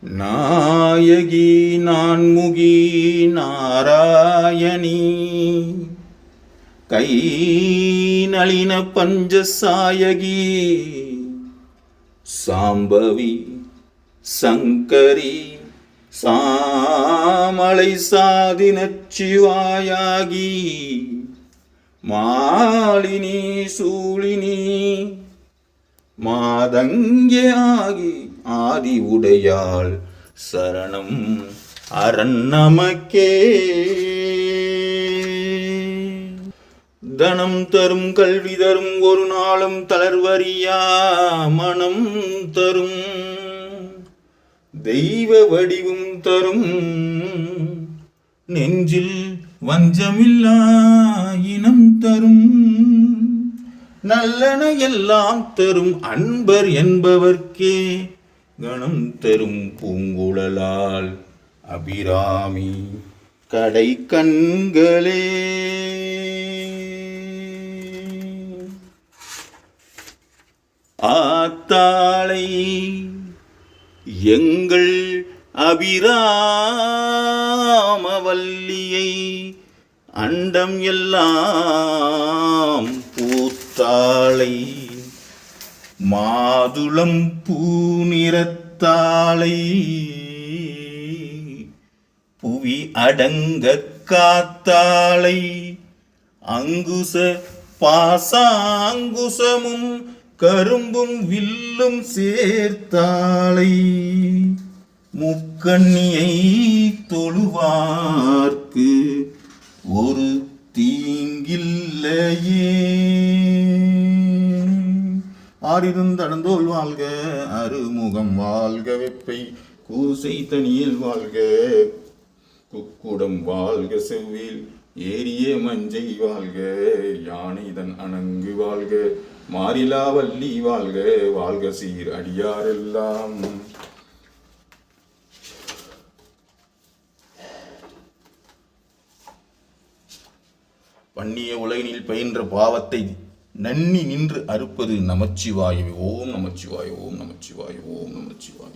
நாயகி நான்முகி நாராயணி கை நளின பஞ்சசாயகி சாம்பவி சங்கரி சாமலை சாதினச்சிவாயாகி மாலினி சூழினி மாதங்கே ஆகி ஆதி உடையாள் சரணம் அரண் நமக்கே. தனம் தரும் கல்வி தரும் ஒரு நாளும் தளர்வறியா மனம் தரும் தெய்வ வடிவும் தரும் நெஞ்சில் வஞ்சமில்லா இனம் தரும் நல்லன எல்லாம் தரும் அன்பர் என்பவர்க்கே கணம் தரும் பூங்குழலால் அபிராமி கடை கண்களே. ஆத்தாளை எங்கள் அபிராமவல்லியை அண்டம் எல்லாம் பூத்தாளை மாதுளம் பூநிறத்தாளை புவி அடங்க காத்தாளை அங்குச பாசாங்குசமும் கரும்பும் வில்லும் சேர்த்தாளை முக்கண்ணியை தொழுவார்க்கு ஒரு தீங்கில்லையே. ஆறிருந்தடந்தோல் வாழ்க அருமுகம் வாழ்க வெப்பை கூசை தனியில் வாழ்க குக்குடம் வாழ்க செவ்வில் ஏரிய மஞ்சை வாழ்க யானைதன் அணங்கு வாழ்க மாறிலா வள்ளி வாழ்க வாழ்க சீர் அடியாரெல்லாம். பண்ணிய உலகினில் பயின்ற பாவத்தை நன்னி நின்று அறுப்பது நமச்சிவாயவே. ஓம் நமச்சிவாய ஓம் நமச்சிவாய ஓம் நமச்சிவாய.